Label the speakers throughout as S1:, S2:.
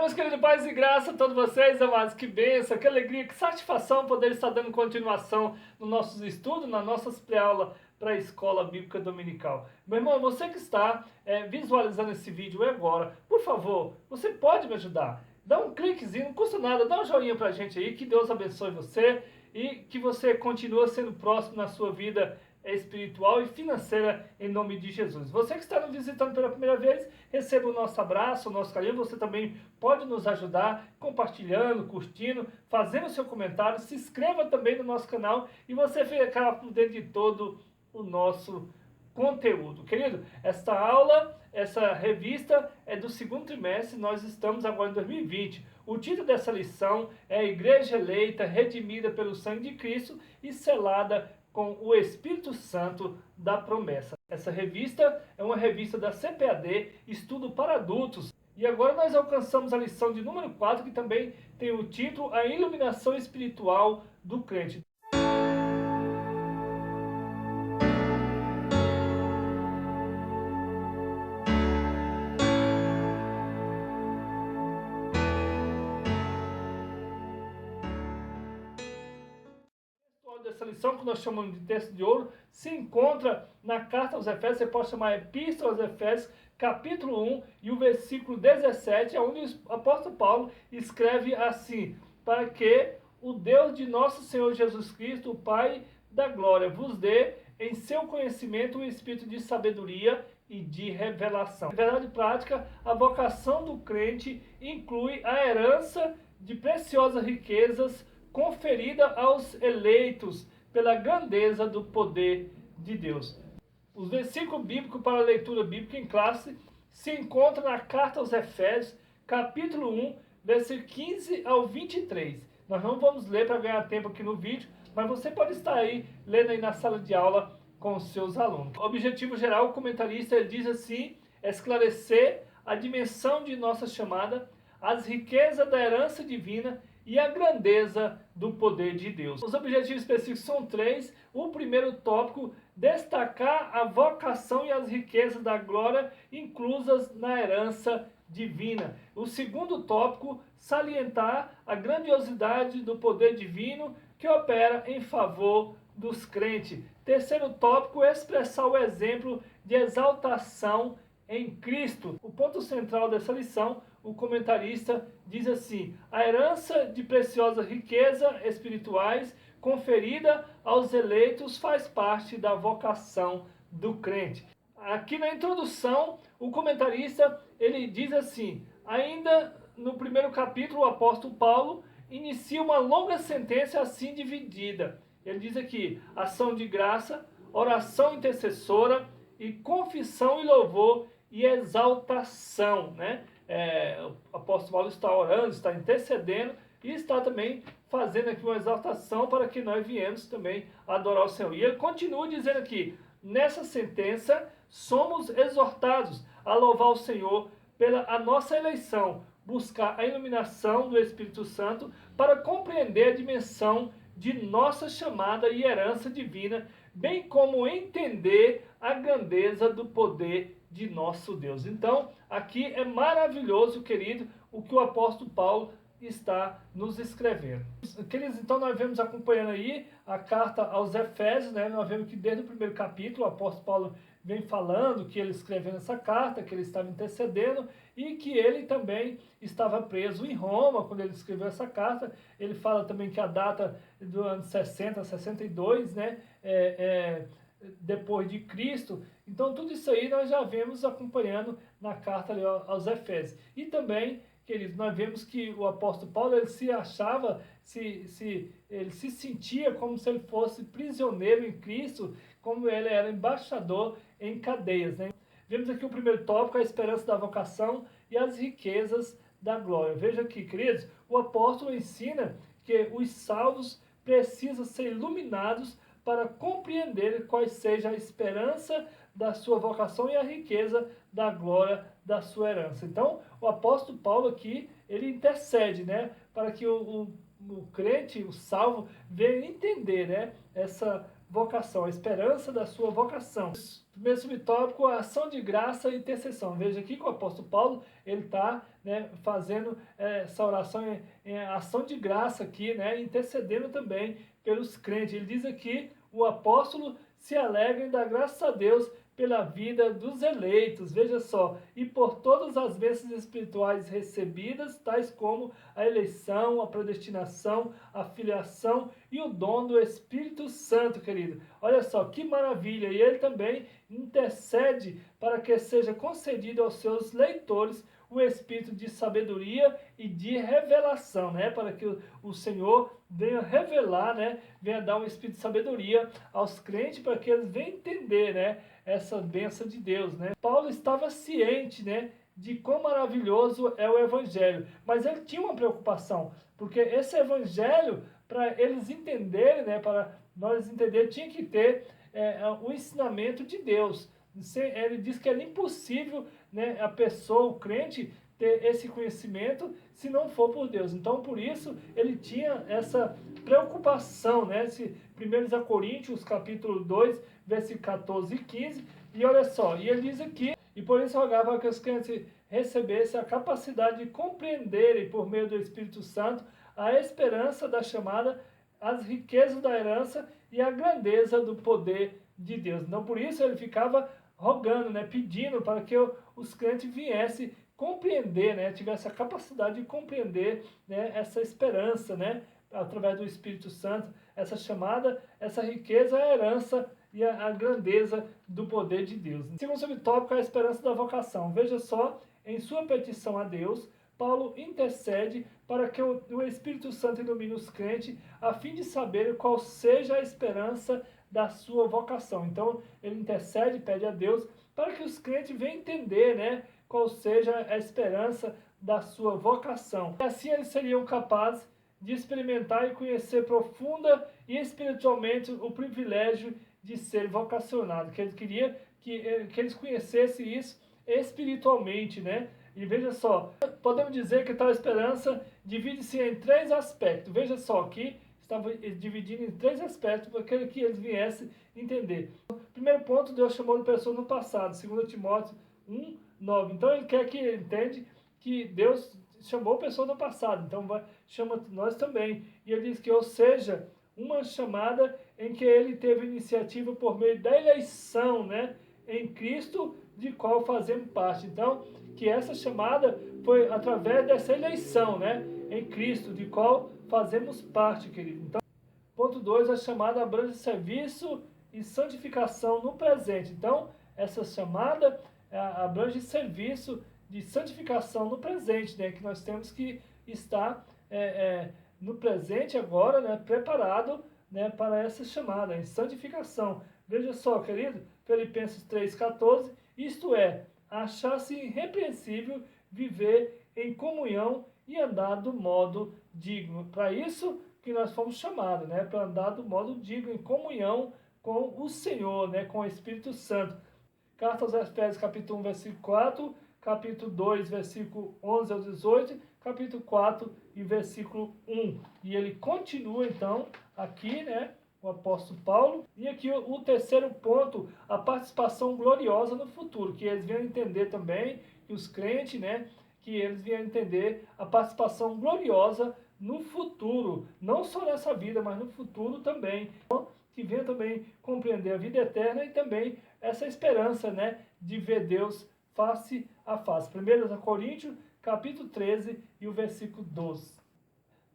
S1: Meus queridos, paz e graça a todos vocês, amados, que bênção, que alegria, que satisfação poder estar dando continuação nos nossos estudos, nas nossas pré-aulas para a Escola Bíblica Dominical. Meu irmão, você que está visualizando esse vídeo agora, por favor, você pode me ajudar? Dá um cliquezinho, não custa nada, dá um joinha pra gente aí, que Deus abençoe você e que você continue sendo próximo na sua vida espiritual e financeira em nome de Jesus. Você que está nos visitando pela primeira vez, receba o nosso abraço, o nosso carinho. Você também pode nos ajudar compartilhando, curtindo, fazendo seu comentário. Se inscreva também no nosso canal e você ficará por dentro de todo o nosso conteúdo. Querido, esta aula, essa revista é do segundo trimestre, nós estamos agora em 2020. O título dessa lição é Igreja Eleita, Redimida pelo Sangue de Cristo e Selada com o Espírito Santo da Promessa. Essa revista é uma revista da CPAD, Estudo para Adultos. E agora nós alcançamos a lição de número 4, que também tem o título A Iluminação Espiritual do Crente. Dessa lição, que nós chamamos de texto de ouro, se encontra na carta aos Efésios. Você pode chamar Epístola aos Efésios, capítulo 1 e o versículo 17, onde o apóstolo Paulo escreve assim: para que o Deus de nosso Senhor Jesus Cristo, o Pai da glória, vos dê em seu conhecimento o espírito de sabedoria e de revelação. Em verdade prática, a vocação do crente inclui a herança de preciosas riquezas conferida aos eleitos pela grandeza do poder de Deus. Os versículos bíblicos para a leitura bíblica em classe se encontram na carta aos Efésios, capítulo 1, versículo 15 ao 23. Nós não vamos ler para ganhar tempo aqui no vídeo, mas você pode estar aí lendo aí na sala de aula com os seus alunos. O objetivo geral, o comentarista ele diz assim: esclarecer a dimensão de nossa chamada, as riquezas da herança divina e a grandeza do poder de Deus. Os objetivos específicos são 3. O primeiro tópico, destacar a vocação e as riquezas da glória inclusas na herança divina. O segundo tópico, salientar a grandiosidade do poder divino que opera em favor dos crentes. Terceiro tópico, expressar o exemplo de exaltação em Cristo. O ponto central dessa lição, o comentarista diz assim: a herança de preciosa riqueza espirituais conferida aos eleitos faz parte da vocação do crente. Aqui na introdução, o comentarista ele diz assim: ainda no primeiro capítulo, o apóstolo Paulo inicia uma longa sentença assim dividida. Ele diz aqui: ação de graça, oração intercessora e confissão e louvor e exaltação, né? O apóstolo Paulo está orando, está intercedendo e está também fazendo aqui uma exaltação para que nós viemos também adorar o Senhor. E ele continua dizendo aqui: nessa sentença somos exortados a louvar o Senhor pela a nossa eleição, buscar a iluminação do Espírito Santo para compreender a dimensão de nossa chamada e herança divina, bem como entender a grandeza do poder de nosso Deus. Então, aqui é maravilhoso, querido, o que o apóstolo Paulo está nos escrevendo. Queridos, então nós vemos acompanhando aí a carta aos Efésios, né? Nós vemos que desde o primeiro capítulo o apóstolo Paulo vem falando que ele escreveu essa carta, que ele estava intercedendo e que ele também estava preso em Roma quando ele escreveu essa carta. Ele fala também que a data do ano 60, 62, né? Depois de Cristo. Então tudo isso aí nós já vemos acompanhando na carta ali aos Efésios. E também, queridos, nós vemos que o apóstolo Paulo ele se achava, ele se sentia como se ele fosse prisioneiro em Cristo, como ele era embaixador em cadeias, né? Vemos aqui o primeiro tópico, a esperança da vocação e as riquezas da glória. Veja aqui, queridos, o apóstolo ensina que os salvos precisam ser iluminados para compreender qual seja a esperança da sua vocação e a riqueza da glória da sua herança. Então, o apóstolo Paulo aqui, ele intercede, né, para que o crente, o salvo, venha entender, né, essa vocação, a esperança da sua vocação. Primeiro subtópico, a ação de graça e intercessão. Veja aqui que o apóstolo Paulo, ele está, né, fazendo essa oração em ação de graça aqui, né, intercedendo também pelos crentes. Ele diz aqui, o apóstolo se alegra em dar graças a Deus pela vida dos eleitos, veja só, e por todas as bênçãos espirituais recebidas, tais como a eleição, a predestinação, a filiação e o dom do Espírito Santo, querido. Olha só, que maravilha! E ele também intercede para que seja concedido aos seus leitores o espírito de sabedoria e de revelação, né? Para que o Senhor venha revelar, né? Venha dar um espírito de sabedoria aos crentes para que eles venham entender, né? Essa bênção de Deus, né? Paulo estava ciente, né? De quão maravilhoso é o Evangelho, mas ele tinha uma preocupação, porque esse Evangelho, para eles entenderem, né? Para nós entender, tinha que ter o ensinamento de Deus. Ele diz que era impossível, né, a pessoa, o crente, ter esse conhecimento se não for por Deus. Então, por isso, ele tinha essa preocupação, né? 1 Coríntios, capítulo 2, versículo 14 e 15, e olha só, e ele diz aqui, e por isso rogava que os crentes recebessem a capacidade de compreenderem, por meio do Espírito Santo, a esperança da chamada, as riquezas da herança e a grandeza do poder de Deus. Então, por isso, ele ficava rogando, né, pedindo para que os crentes viessem compreender, né, tivesse a capacidade de compreender, né, essa esperança, né, através do Espírito Santo, essa chamada, essa riqueza, a herança e a grandeza do poder de Deus. Segundo subtópico, a esperança da vocação. Veja só, em sua petição a Deus, Paulo intercede para que o Espírito Santo ilumine os crentes, a fim de saber qual seja a esperança da sua vocação. Então, ele intercede, pede a Deus, para que os crentes venham entender, né, qual seja a esperança da sua vocação. E assim eles seriam capazes de experimentar e conhecer profunda e espiritualmente o privilégio de ser vocacionado. Que ele queria que eles conhecessem isso espiritualmente, né? E veja só, podemos dizer que tal esperança divide-se em três aspectos. Veja só, aqui estava dividindo em três aspectos para que eles viessem entender. Primeiro ponto, Deus chamou de pessoa no passado, 2 Timóteo 1, 9. Então ele quer que ele entenda que Deus chamou pessoa no passado, então chama nós também. E ele diz que, ou seja, uma chamada em que ele teve iniciativa por meio da eleição, né, em Cristo, de qual fazemos parte. Então, que essa chamada foi através dessa eleição, né, em Cristo, de qual fazemos parte, querido. Então, ponto 2, a chamada abrange serviço e santificação no presente. Então, essa chamada abrange serviço de santificação no presente, né, que nós temos que estar no presente agora, né, preparado, né, para essa chamada, em santificação. Veja só, querido, Filipenses 3,14, isto é, achar-se irrepreensível, viver em comunhão e andar do modo digno. Para isso que nós fomos chamados, né, para andar do modo digno, em comunhão com o Senhor, né, com o Espírito Santo. Carta aos Efésios, capítulo 1, versículo 4, capítulo 2, versículo 11 ao 18, capítulo 4 e versículo 1. E ele continua, então, aqui, né, o apóstolo Paulo. E aqui o terceiro ponto, a participação gloriosa no futuro, que eles venham entender também, que os crentes, né, que eles venham entender a participação gloriosa no futuro, não só nessa vida, mas no futuro também. Então, que venha também compreender a vida eterna e também essa esperança, né, de ver Deus face a face. 1 Coríntios, capítulo 13 e o versículo 12.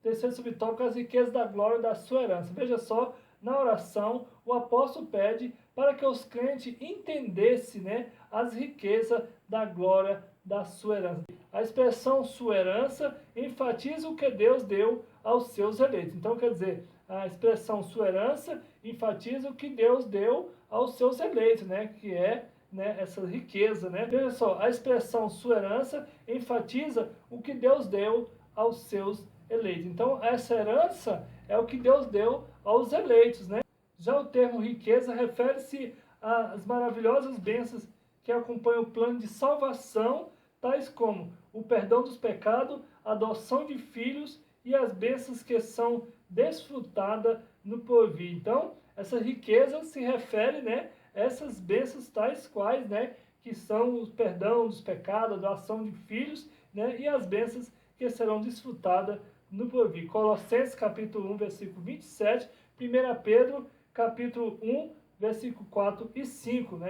S1: Terceiro subtópico, as riquezas da glória da sua herança. Veja só, na oração, o apóstolo pede para que os crentes entendessem, né, as riquezas da glória da sua herança. A expressão sua herança enfatiza o que Deus deu aos seus eleitos. Então, quer dizer, a expressão sua herança enfatiza o que Deus deu aos seus eleitos, né, que é, né, essa riqueza, né? Veja só, a expressão sua herança enfatiza o que Deus deu aos seus eleitos. Então, essa herança é o que Deus deu aos eleitos, né? Já o termo riqueza refere-se às maravilhosas bênçãos que acompanham o plano de salvação, tais como o perdão dos pecados, a adoção de filhos e as bênçãos que são desfrutadas no porvir. Então, Essa riqueza se refere, né, a essas bênçãos tais quais, né, que são o perdão dos pecados, a doação de filhos, né, e as bênçãos que serão desfrutadas no porvir. Colossenses capítulo 1, versículo 27, 1 Pedro capítulo 1, versículo 4 e 5, né?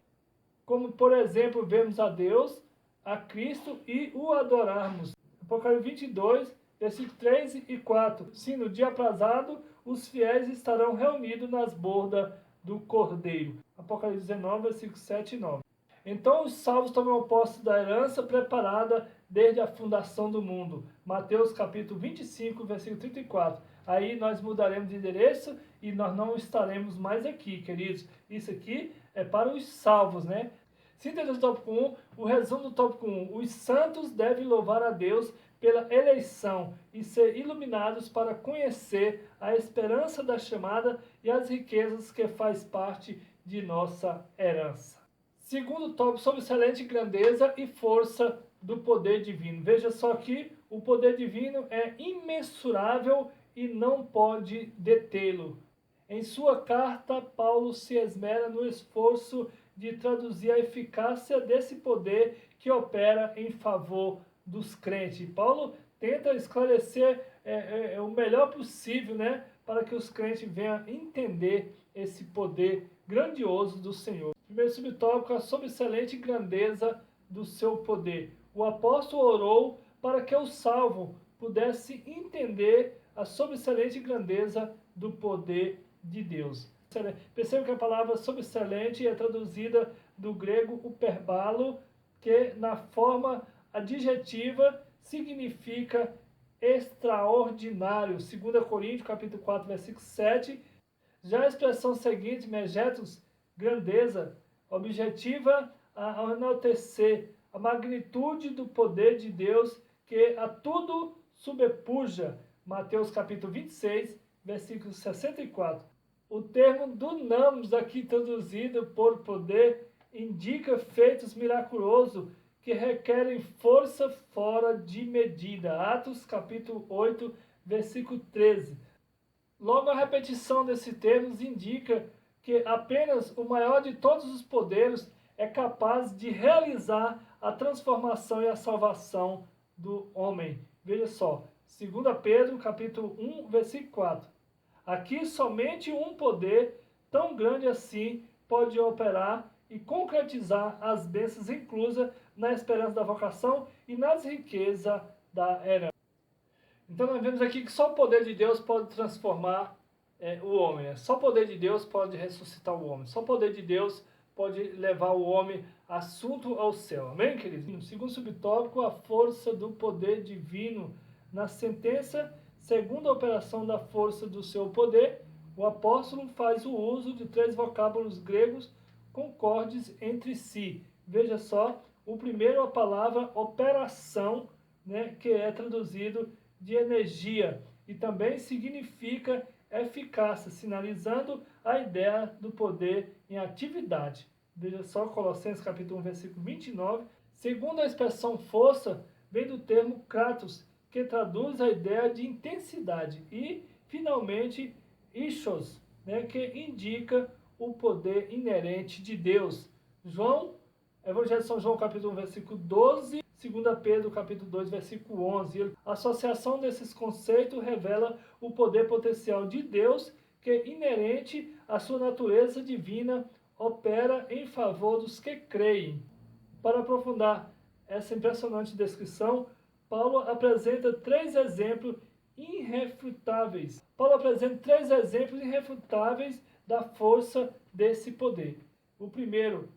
S1: Como, por exemplo, vemos a Deus, a Cristo e o adorarmos. Apocalipse 22, versículo 3 e 4. Sim, no dia aprazado, os fiéis estarão reunidos nas bordas do Cordeiro. Apocalipse 19, versículo 7 e 9. Então os salvos tomam posse da herança preparada desde a fundação do mundo. Mateus capítulo 25, versículo 34. Aí nós mudaremos de endereço e nós não estaremos mais aqui, queridos. Isso aqui é para os salvos, né? Síntese do tópico 1, o resumo do tópico 1. Os santos devem louvar a Deus pela eleição e ser iluminados para conhecer a esperança da chamada e as riquezas que faz parte de nossa herança. Segundo tópico, sobre excelente grandeza e força do poder divino. Veja só que o poder divino é imensurável e não pode detê-lo. Em sua carta, Paulo se esmera no esforço de traduzir a eficácia desse poder que opera em favor dos crentes. Paulo tenta esclarecer o melhor possível, né, para que os crentes venham entender esse poder grandioso do Senhor. Primeiro subtópico, a sobressalente grandeza do seu poder. O apóstolo orou para que o salvo pudesse entender a sobressalente grandeza do poder de Deus. Perceba que a palavra sobressalente é traduzida do grego uperbalo, que na forma adjetiva significa extraordinário. 2 Coríntios capítulo 4, versículo 7. Já a expressão seguinte, megetos, grandeza, objetiva a enaltecer a magnitude do poder de Deus que a tudo sobrepuja. Mateus capítulo 26, versículo 64. O termo dunamis, aqui traduzido por poder, indica feitos miraculosos que requerem força fora de medida. Atos capítulo 8, versículo 13. Logo, a repetição desse termo indica que apenas o maior de todos os poderes é capaz de realizar a transformação e a salvação do homem. Veja só, 2 Pedro capítulo 1, versículo 4. Aqui somente um poder tão grande assim pode operar e concretizar as bênçãos inclusas na esperança da vocação e nas riquezas da herança. Então nós vemos aqui que só o poder de Deus pode transformar o homem. Né? Só o poder de Deus pode ressuscitar o homem. Só o poder de Deus pode levar o homem assunto ao céu. Amém, queridos? No segundo subtópico, a força do poder divino. Na sentença, segundo a operação da força do seu poder, o apóstolo faz o uso de 3 vocábulos gregos concordes entre si. Veja só, o primeiro é a palavra operação, né, que é traduzido de energia e também significa eficácia, sinalizando a ideia do poder em atividade. Veja só, Colossenses capítulo 1, versículo 29. Segundo a expressão força, vem do termo kratos, que traduz a ideia de intensidade. E, finalmente, ischos, né, que indica o poder inerente de Deus. Evangelho de São João, capítulo 1, versículo 12, 2 Pedro, capítulo 2, versículo 11. A associação desses conceitos revela o poder potencial de Deus, que, inerente à sua natureza divina, opera em favor dos que creem. Para aprofundar essa impressionante descrição, Paulo apresenta 3 exemplos irrefutáveis. Da força desse poder. O primeiro,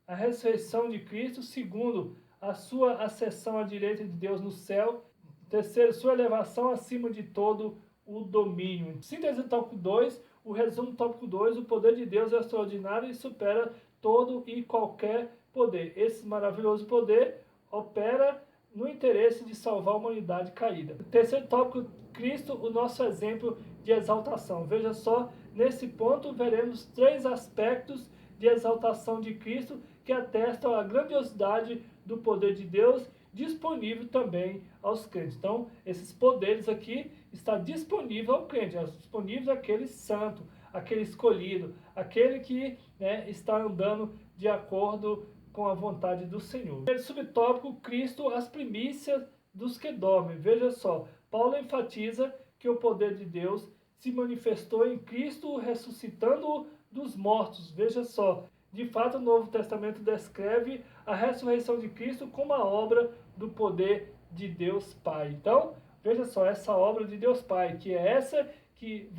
S1: a ressurreição de Cristo. Segundo, a sua ascensão à direita de Deus no céu. Terceiro, sua elevação acima de todo o domínio. Síntese do tópico 2, o resumo do tópico 2, o poder de Deus é extraordinário e supera todo e qualquer poder. Esse maravilhoso poder opera no interesse de salvar a humanidade caída. Terceiro tópico, Cristo, o nosso exemplo de exaltação. Veja só, nesse ponto veremos 3 aspectos de exaltação de Cristo que atestam a grandiosidade do poder de Deus disponível também aos crentes. Então, esses poderes aqui estão disponíveis ao crente, disponíveis àquele santo, aquele escolhido, aquele que, né, está andando de acordo com a vontade do Senhor. Primeiro subtópico, Cristo, as primícias dos que dormem. Veja só, Paulo enfatiza que o poder de Deus se manifestou em Cristo ressuscitando dos mortos. Veja só, de fato o Novo Testamento descreve a ressurreição de Cristo como a obra do poder de Deus Pai. Então, veja só, essa obra de Deus Pai, que é essa que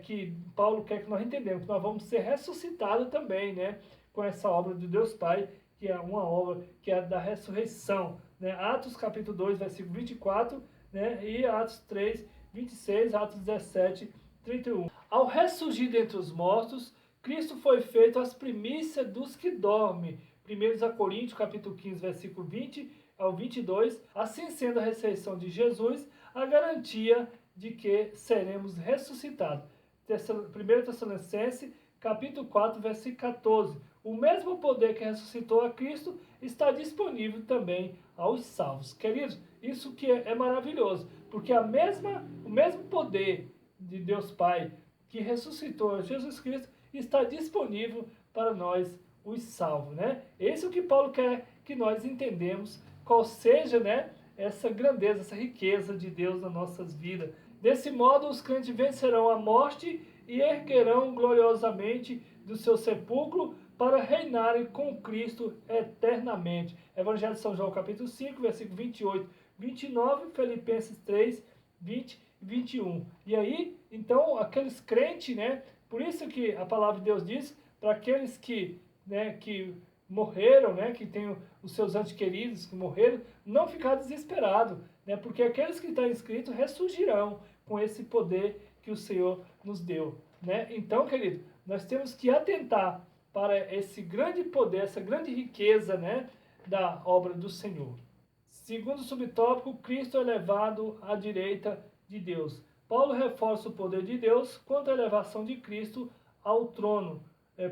S1: que Paulo quer que nós entendamos, que nós vamos ser ressuscitados também, né, com essa obra de Deus Pai, que é uma obra que é da ressurreição, né? Atos capítulo 2, versículo 24, né, e Atos 3, 26, Atos 17, 31. Ao ressurgir dentre os mortos, Cristo foi feito as primícias dos que dormem. 1 Coríntios capítulo 15, versículo 20 ao 22. Assim sendo a ressurreição de Jesus, a garantia de que seremos ressuscitados. 1 Tessalonicenses capítulo 4, versículo 14. O mesmo poder que ressuscitou a Cristo está disponível também aos salvos. Queridos, isso que é maravilhoso, porque o mesmo poder de Deus Pai que ressuscitou Jesus Cristo está disponível para nós, os salvos, né? Esse é o que Paulo quer que nós entendemos, qual seja, né, essa grandeza, essa riqueza de Deus nas nossas vidas. Desse modo, os crentes vencerão a morte e erguerão gloriosamente do seu sepulcro para reinarem com Cristo eternamente. Evangelho de São João, capítulo 5, versículo 28, 29, Filipenses 3, 20 e 21. E aí, então, aqueles crentes, né, por isso que a palavra de Deus diz, para aqueles que, né, que morreram, né, que têm os seus entes queridos que morreram, não ficar desesperado, né, porque aqueles que estão inscritos ressurgirão com esse poder que o Senhor nos deu, né? Então, querido, nós temos que atentar para esse grande poder, essa grande riqueza, né, da obra do Senhor. Segundo subtópico, Cristo é levado à direita de Deus. Paulo reforça o poder de Deus quanto à elevação de Cristo ao trono,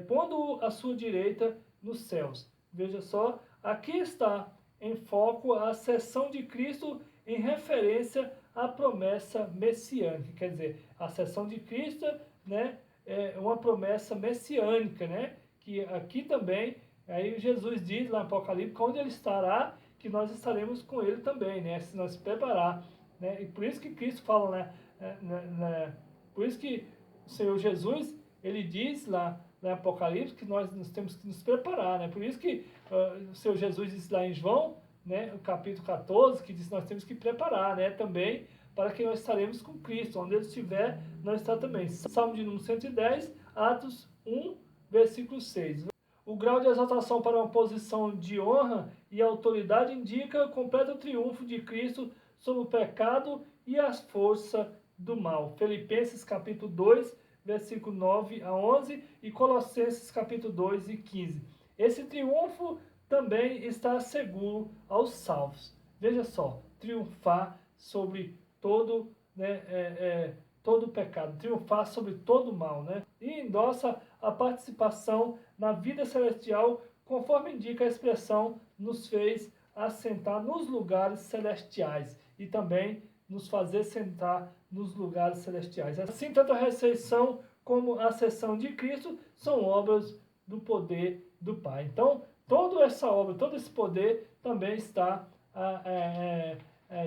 S1: pondo-o à sua direita nos céus. Veja só, aqui está em foco a ascensão de Cristo em referência à promessa messiânica. Quer dizer, a ascensão de Cristo, né, é uma promessa messiânica, né, que aqui também, aí Jesus diz lá no Apocalipse, onde ele estará, que nós estaremos com ele também, né, se nós preparar, né, e por isso que Cristo fala, por isso que o Senhor Jesus, ele diz lá no Apocalipse que nós temos que nos preparar, né, por isso que o Senhor Jesus diz lá em João, né, o capítulo 14, que diz que nós temos que preparar, né, também, para que nós estaremos com Cristo, onde ele estiver, nós está também. Salmo de número 110, Atos 1, versículo 6. O grau de exaltação para uma posição de honra e autoridade indica o completo triunfo de Cristo sobre o pecado e as forças do mal. Filipenses capítulo 2, versículo 9 a 11 e Colossenses capítulo 2 e 15. Esse triunfo também está seguro aos salvos. Veja só, triunfar sobre todo, né, todo o pecado, triunfar sobre todo o mal, né? E endossa a participação na vida celestial, conforme indica a expressão, nos fez assentar nos lugares celestiais e também nos fazer sentar nos lugares celestiais. Assim, tanto a ressurreição como a ascensão de Cristo são obras do poder do Pai. Então, toda essa obra, todo esse poder também está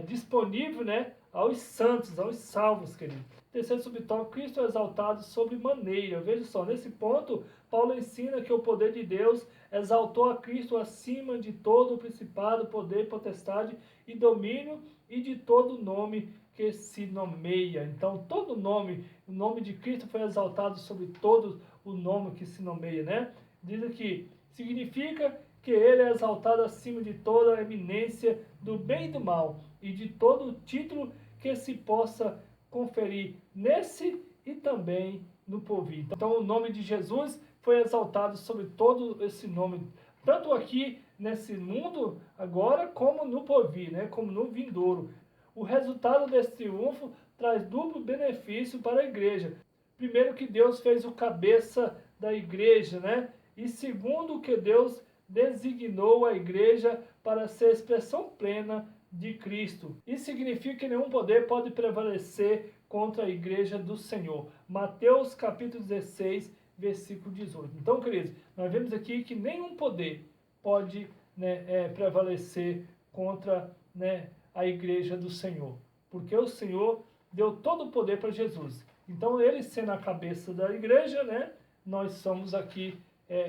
S1: disponível, né, aos santos, aos salvos, querido. Terceiro subtópico, Cristo é exaltado sobre maneira. Veja só, nesse ponto, Paulo ensina que o poder de Deus exaltou a Cristo acima de todo o principado, poder, potestade e domínio e de todo nome que se nomeia. Então, todo nome, o nome de Cristo foi exaltado sobre todo o nome que se nomeia, né? Diz aqui, significa que ele é exaltado acima de toda a eminência do bem e do mal e de todo o título que se possa conferir nesse e também no porvir. Então, o nome de Jesus foi exaltado sobre todo esse nome, tanto aqui nesse mundo agora, como no porvir, né? Como no vindouro. O resultado desse triunfo traz duplo benefício para a igreja. Primeiro, que Deus fez o cabeça da igreja, né? E segundo, que Deus designou a igreja para ser a expressão plena de Cristo. Isso significa que nenhum poder pode prevalecer contra a igreja do Senhor. Mateus capítulo 16, versículo 18. Então, queridos, nós vemos aqui que nenhum poder pode, né, prevalecer contra, né, a igreja do Senhor. Porque o Senhor deu todo o poder para Jesus. Então, ele sendo a cabeça da igreja, né, nós somos aqui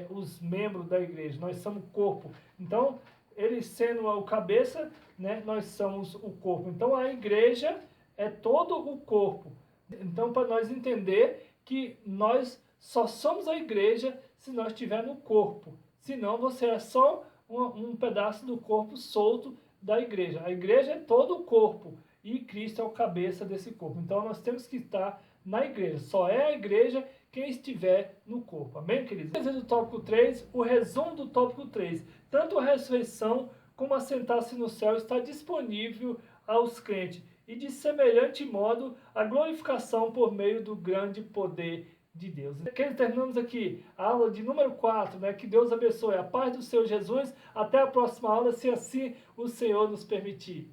S1: os membros da igreja, nós somos o corpo. Então, ele sendo o cabeça, né, nós somos o corpo. Então, a igreja é todo o corpo. Então, para nós entender que nós só somos a igreja se nós estivermos no corpo. Senão, você é só um pedaço do corpo solto da igreja. A igreja é todo o corpo e Cristo é o cabeça desse corpo. Então, nós temos que estar na igreja. Só é a igreja quem estiver no corpo. Amém, queridos? Do tópico 3, o resumo do tópico 3. Tanto a ressurreição como assentar-se no céu está disponível aos crentes. E de semelhante modo, a glorificação por meio do grande poder de Deus. Queridos, terminamos aqui a aula de número 4, né? Que Deus abençoe. A paz do Senhor Jesus. Até a próxima aula, se assim o Senhor nos permitir.